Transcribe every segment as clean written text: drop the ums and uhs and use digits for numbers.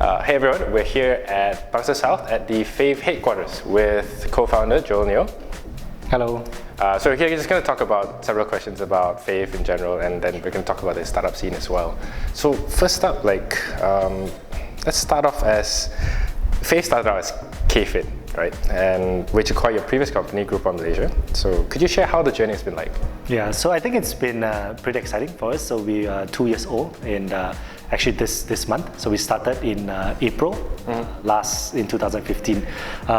Hey everyone, we're here at Bangsa South at the Fave headquarters with co-founder Joel Neoh. Hello. So we're here just going to talk about several questions about Fave in general, and then we're going to talk about the startup scene as well. So first up, let's start off as Fave started out as KFit, right? And which acquired your previous company, Groupon Malaysia. So could you share how the journey has been like? Yeah, so I think it's been pretty exciting for us. So we are 2 years old, and actually this month. So we started in April in 2015.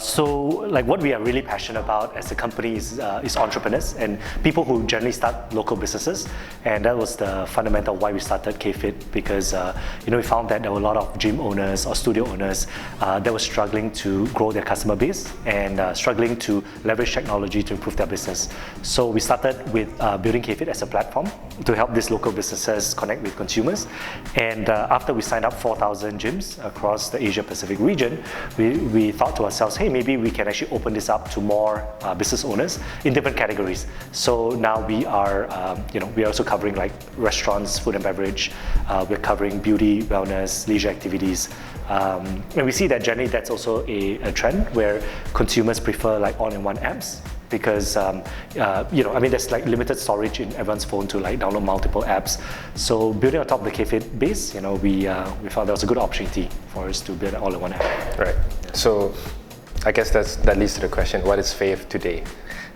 So like what we are really passionate about as a company is entrepreneurs and people who generally start local businesses, and that was the fundamental why we started KFit, because we found that there were a lot of gym owners or studio owners that were struggling to grow their customer base and struggling to leverage technology to improve their business. So we started with building KFit as a platform to help these local businesses connect with consumers. And after we signed up 4,000 gyms across the Asia Pacific region, we thought to ourselves, hey, maybe we can actually open this up to more business owners in different categories. So now we are also covering like restaurants, food and beverage. We're covering beauty, wellness, leisure activities. And we see that generally that's also a trend where consumers prefer like all-in-one apps, because there's like limited storage in everyone's phone to like download multiple apps. So building on top of the KFit base, we found there was a good opportunity for us to build an all-in-one app. Right. So I guess that leads to the question: what is Fave today?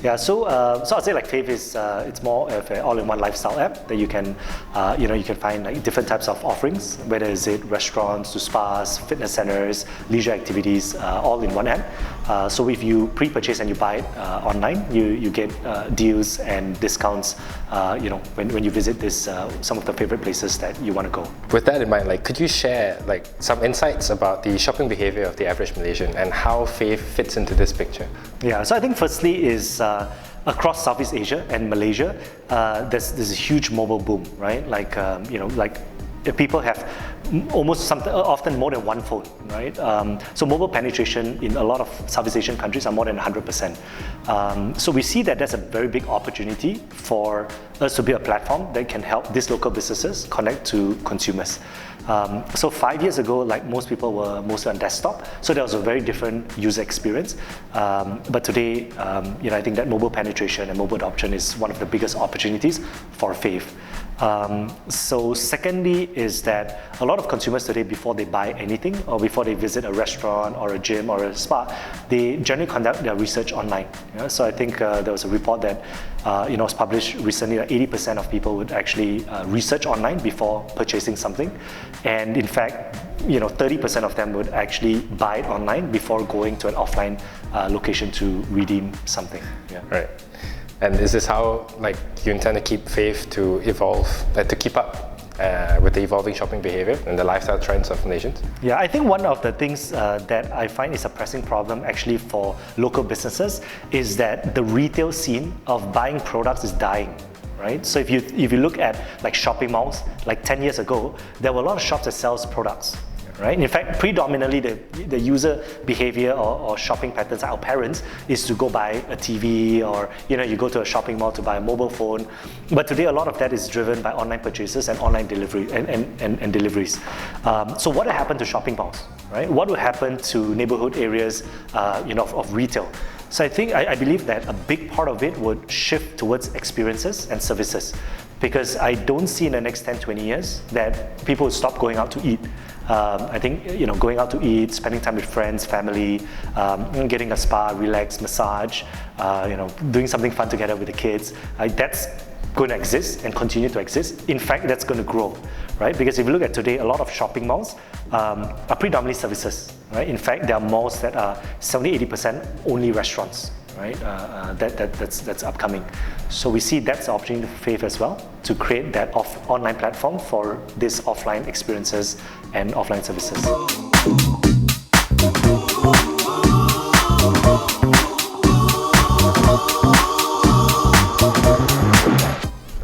Yeah, so I'd say like Fave is it's more of an all-in-one lifestyle app that you can find like different types of offerings, whether is it restaurants to spas, fitness centers, leisure activities, all in one app. So if you pre-purchase and you buy it online, you get deals and discounts. When you visit some of the favorite places that you want to go. With that in mind, could you share some insights about the shopping behavior of the average Malaysian and how Fave fits into this picture? Yeah, so I think firstly is across Southeast Asia and Malaysia, there's a huge mobile boom, right? People have often more than one phone, right? So mobile penetration in a lot of Southeast Asian countries are more than 100%. So we see that there's a very big opportunity for us to be a platform that can help these local businesses connect to consumers. So 5 years ago, like most people were mostly on desktop, so there was a very different user experience. But today, I think that mobile penetration and mobile adoption is one of the biggest opportunities for Fave. So secondly is that a lot of consumers today, before they buy anything or before they visit a restaurant or a gym or a spa, they generally conduct their research online. So I think there was a report that was published recently that 80% of people would actually research online before purchasing something. And in fact, 30% of them would actually buy it online before going to an offline location to redeem something. Yeah. Right. And is this how you intend to keep Fave to evolve, to keep up with the evolving shopping behavior and the lifestyle trends of Malaysians? Yeah, I think one of the things that I find is a pressing problem actually for local businesses is that the retail scene of buying products is dying. Right? So if you look at like shopping malls, like 10 years ago, there were a lot of shops that sells products. Right? In fact, predominantly the user behavior or shopping patterns, our parents, is to go buy a TV or you go to a shopping mall to buy a mobile phone. But today a lot of that is driven by online purchases and online delivery and deliveries. So what will happen to shopping malls? Right? What will happen to neighborhood areas of retail? So I believe that a big part of it would shift towards experiences and services, because I don't see in the next 10, 20 years that people will stop going out to eat. I think going out to eat, spending time with friends, family, getting a spa, relax, massage, doing something fun together with the kids, that's going to exist and continue to exist. In fact, that's going to grow, right? Because if you look at today, a lot of shopping malls are predominantly services, right? In fact, there are malls that are 70-80% only restaurants, right? That's upcoming. So we see that's the opportunity for Fave as well, to create that online platform for these offline experiences and offline services.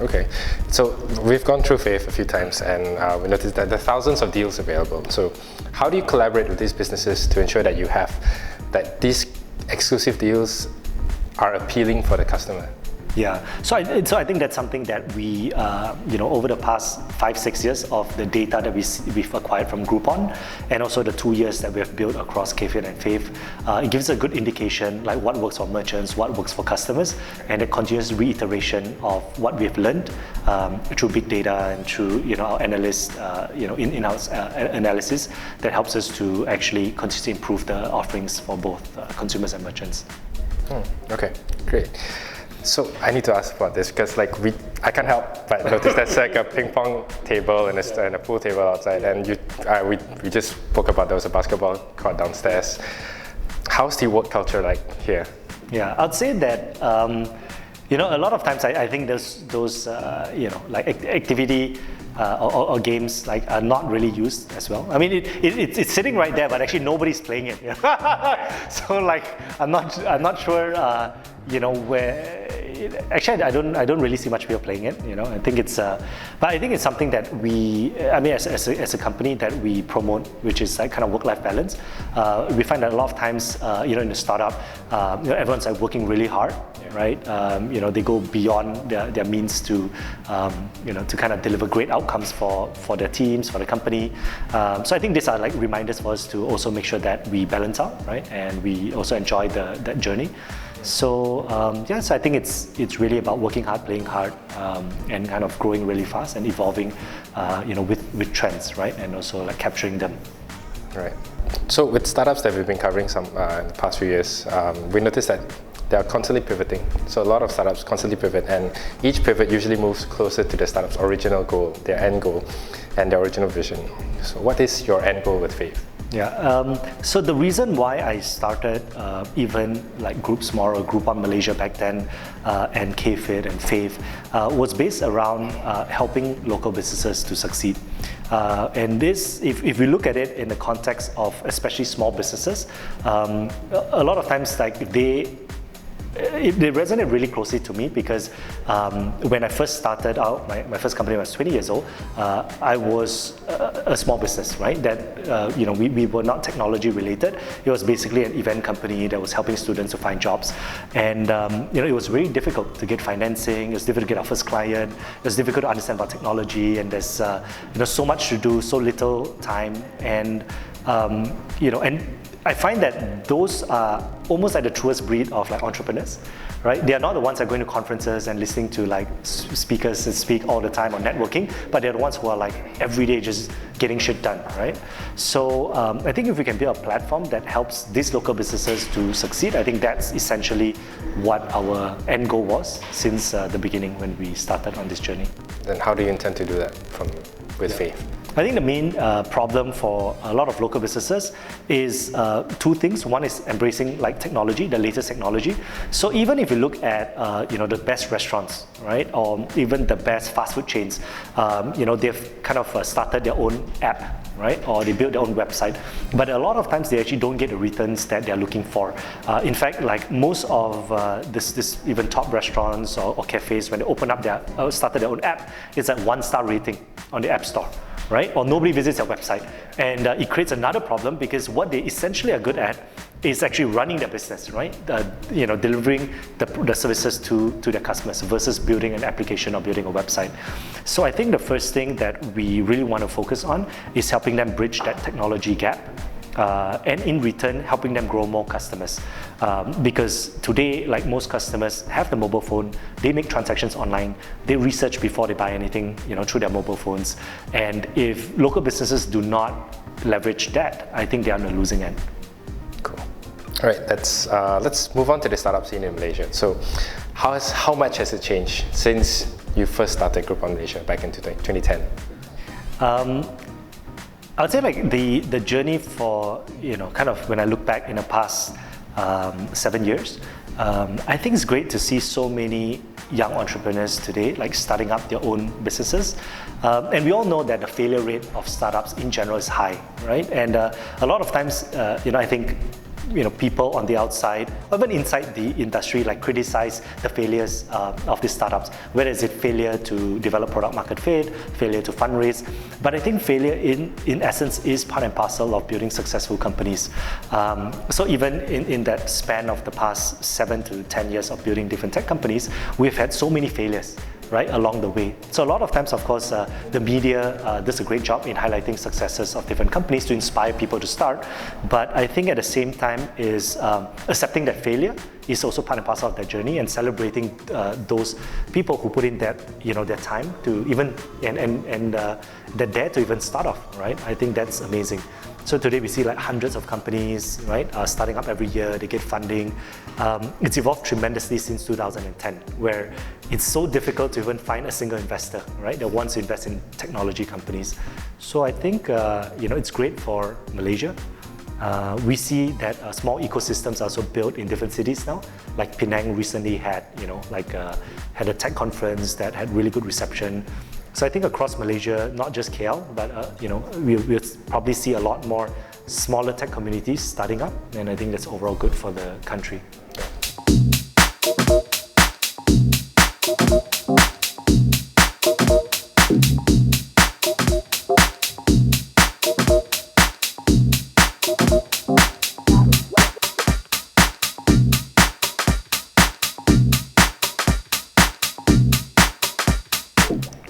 Okay, so we've gone through Fave a few times, and we noticed that there are thousands of deals available. So how do you collaborate with these businesses to ensure that these exclusive deals are appealing for the customer? Yeah, so I think that's something that we, over the past 5-6 years of the data that we've acquired from Groupon, and also the 2 years that we have built across KFit and Fave, it gives a good indication like what works for merchants, what works for customers, and a continuous reiteration of what we've learned through big data and through our analysts, in-house analysis that helps us to actually continuously improve the offerings for both consumers and merchants. Okay, great. So I need to ask about this because I can't help but notice there's like a ping pong table and a pool table outside, and we just spoke about there was a basketball court downstairs. How's the work culture like here? Yeah, I'd say that a lot of times I think those activity or games are not really used as well. I mean, it's sitting right there, but actually nobody's playing it. So I'm not sure. Where actually I don't really see much people playing it. I think but I think it's something that as a company that we promote, which is kind of work-life balance. We find that a lot of times, in the startup, everyone's working really hard, right? They go beyond their means to kind of deliver great outcomes for their teams, for the company. So I think these are reminders for us to also make sure that we balance out, right? And we also enjoy that journey. So so I think it's really about working hard, playing hard, and kind of growing really fast and evolving, with trends, right? And also capturing them. Right. So with startups that we've been covering in the past few years, we noticed that they are constantly pivoting. So a lot of startups constantly pivot, and each pivot usually moves closer to the startup's original goal, their end goal, and their original vision. So what is your end goal with Fave? Yeah, so the reason why I started even Groups More or Groupon Malaysia back then, and KFit and Fave, was based around helping local businesses to succeed. And this, if we look at it in the context of especially small businesses, a lot of times they resonate really closely to me because when I first started out, my first company when I was 20 years old, I was a small business, right? That we were not technology related. It was basically an event company that was helping students to find jobs, and it was really difficult to get financing. It was difficult to get our first client. It was difficult to understand about technology, and there's so much to do, so little time, and and I find that those are almost like the truest breed of entrepreneurs, right? They are not the ones that are going to conferences and listening to speakers and speak all the time on networking, but they're the ones who are every day just getting shit done, right? So I think if we can build a platform that helps these local businesses to succeed, I think that's essentially what our end goal was since the beginning when we started on this journey. Then how do you intend to do that with Fave? I think the main problem for a lot of local businesses is two things. One is embracing technology, the latest technology. So even if you look at the best restaurants, right, or even the best fast food chains, they've kind of started their own app, right, or they build their own website. But a lot of times they actually don't get the returns that they're looking for. In fact, most of this even top restaurants or cafes, when they open up started their own app, it's 1-star rating on the App Store, right? Or nobody visits their website. And it creates another problem because what they essentially are good at is actually running their business, right? Delivering the services to their customers versus building an application or building a website. So I think the first thing that we really want to focus on is helping them bridge that technology gap. And in return, helping them grow more customers. Because today, most customers have the mobile phone, they make transactions online, they research before they buy anything, through their mobile phones. And if local businesses do not leverage that, I think they are on the losing end. Cool. All right, let's move on to the startup scene in Malaysia. So, how much has it changed since you first started Groupon Malaysia back in 2010? I would say the journey for, kind of when I look back in the past 7 years, I think it's great to see so many young entrepreneurs today starting up their own businesses. And we all know that the failure rate of startups in general is high, right? And a lot of times, I think people on the outside, or even inside the industry, like criticize the failures of these startups. Whether is it failure to develop product market fit, failure to fundraise, but I think failure in essence is part and parcel of building successful companies. So even in that span of the past 7 to 10 years of building different tech companies, we've had so many failures, right, along the way. So a lot of times, of course, the media does a great job in highlighting successes of different companies to inspire people to start. But I think at the same time is accepting that failure is also part and parcel of their journey, and celebrating those people who put in that, their time to even and that dare to even start off, right? I think that's amazing. So today we see like hundreds of companies, right, starting up every year. They get funding. It's evolved tremendously since 2010, where it's so difficult to even find a single investor, right, that wants to invest in technology companies. So I think it's great for Malaysia. We see that small ecosystems are also built in different cities now. Like Penang recently had, had a tech conference that had really good reception. So I think across Malaysia, not just KL, but we'll probably see a lot more smaller tech communities starting up, and I think that's overall good for the country.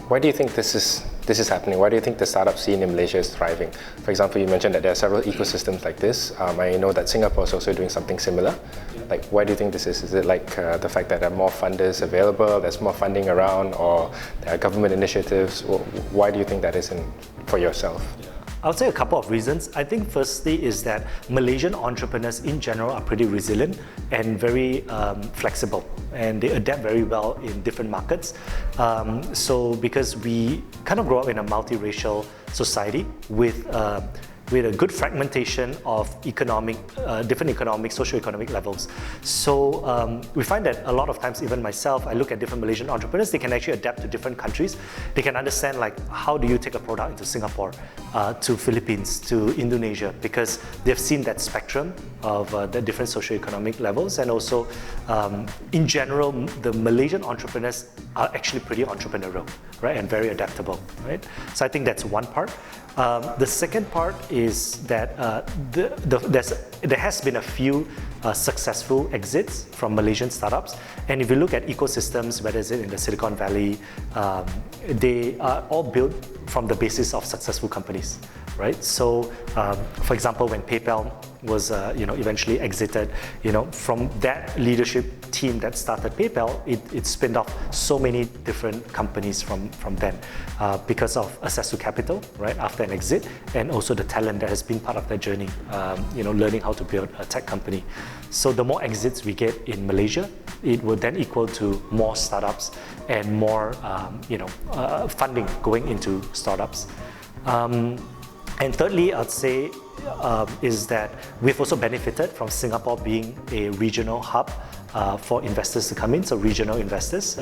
Why do you think this is happening? Why do you think the startup scene in Malaysia is thriving? For example, you mentioned that there are several ecosystems like this. I know that Singapore is also doing something similar. Like, why do you think this is? Is it like the fact that there are more funders available, there's more funding around, or there are government initiatives? Why do you think that is for yourself? I would say a couple of reasons. I think firstly is that Malaysian entrepreneurs in general are pretty resilient and very flexible, and they adapt very well in different markets. So because we kind of grow up in a multiracial society with a good fragmentation of different economic, socio-economic levels. So we find that a lot of times, even myself, I look at different Malaysian entrepreneurs, they can actually adapt to different countries. They can understand like, how do you take a product into Singapore, to Philippines, to Indonesia, because they've seen that spectrum of the different socio-economic levels. And also, in general, the Malaysian entrepreneurs are actually pretty entrepreneurial, right, and very adaptable, right? So I think that's one part. The second part is that there has been a few successful exits from Malaysian startups, and if you look at ecosystems, whether it's in the Silicon Valley, they are all built from the basis of successful companies, right? So, for example, when PayPal was eventually exited, from that leadership team that started PayPal, it spinned off so many different companies from then because of access to capital, right, after an exit, and also the talent that has been part of their journey, learning how to build a tech company. So the more exits we get in Malaysia, it will then equal to more startups and more funding going into startups. And thirdly, I'd say is that we've also benefited from Singapore being a regional hub for investors to come in, so regional investors.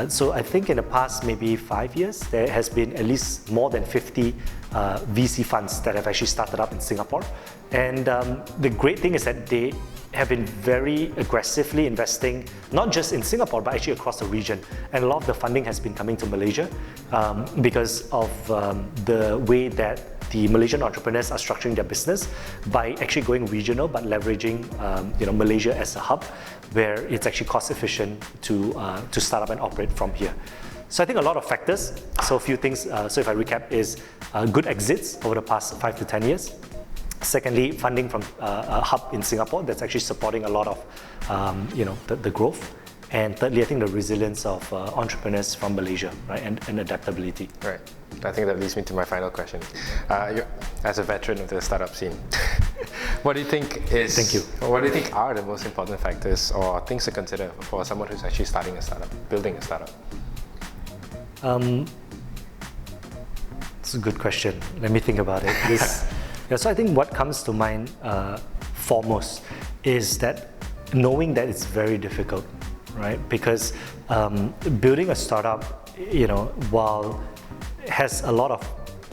So I think in the past maybe 5 years, there has been at least more than 50 VC funds that have actually started up in Singapore. And the great thing is that they have been very aggressively investing, not just in Singapore, but actually across the region. And a lot of the funding has been coming to Malaysia because of the way that the Malaysian entrepreneurs are structuring their business by actually going regional, but leveraging Malaysia as a hub, where it's actually cost efficient to start up and operate from here. So I think a lot of factors. So a few things. So if I recap, is good exits over the past 5 to 10 years. Secondly, funding from a hub in Singapore that's actually supporting a lot of the growth. And thirdly, I think the resilience of entrepreneurs from Malaysia, right, and adaptability. Right. I think that leads me to my final question. As a veteran of the startup scene, what do you think is? Thank you. What do you think are the most important factors or things to consider for someone who's actually starting a startup, building a startup? It's a good question. Let me think about it. So I think what comes to mind foremost is that knowing that it's very difficult, right? Because building a startup, while has a lot of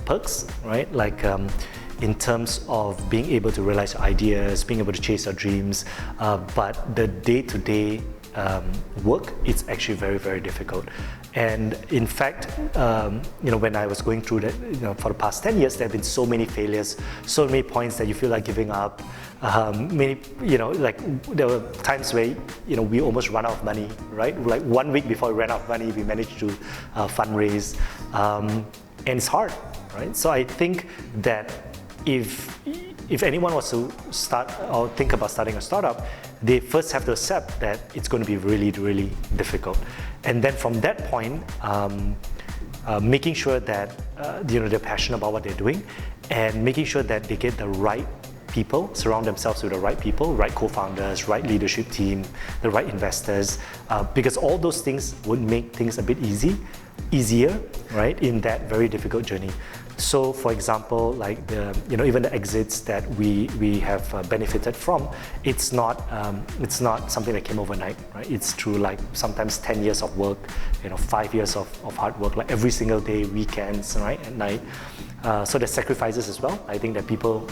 perks, right? Like in terms of being able to realize your ideas, being able to chase your dreams, but the day-to-day work, it's actually very, very difficult. And in fact, when I was going through that, for the past 10 years, there have been so many failures, so many points that you feel like giving up. There were times where, we almost run out of money, right? Like 1 week before we ran out of money, we managed to fundraise, and it's hard, right? So I think that if anyone was to start or think about starting a startup, they first have to accept that it's going to be really, really difficult. And then from that point, making sure that they're passionate about what they're doing, and making sure that they get the right people, surround themselves with the right people, right co-founders, right leadership team, the right investors, because all those things would make things a bit easier, right, in that very difficult journey. So, for example, like even the exits that we have benefited from, it's not something that came overnight, right? It's through like sometimes 10 years of work, 5 years of hard work, like every single day, weekends, right, at night. So there's sacrifices as well. I think that people,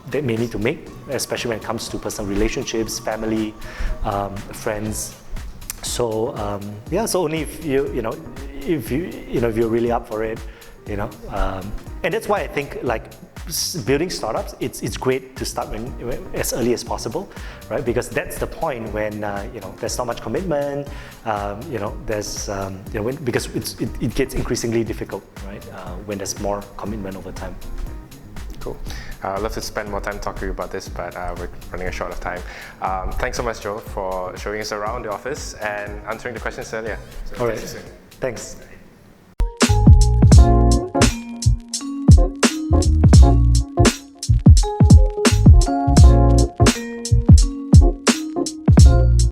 they may need to make, especially when it comes to personal relationships, family, friends. So so only if if you're really up for it. And that's why I think like building startups, it's great to start as early as possible, right? Because that's the point when there's not much commitment, because it gets increasingly difficult, right? When there's more commitment over time. Cool. I'd love to spend more time talking about this, but we're running short of time. Thanks so much, Joel, for showing us around the office and answering the questions earlier. All right. Thanks.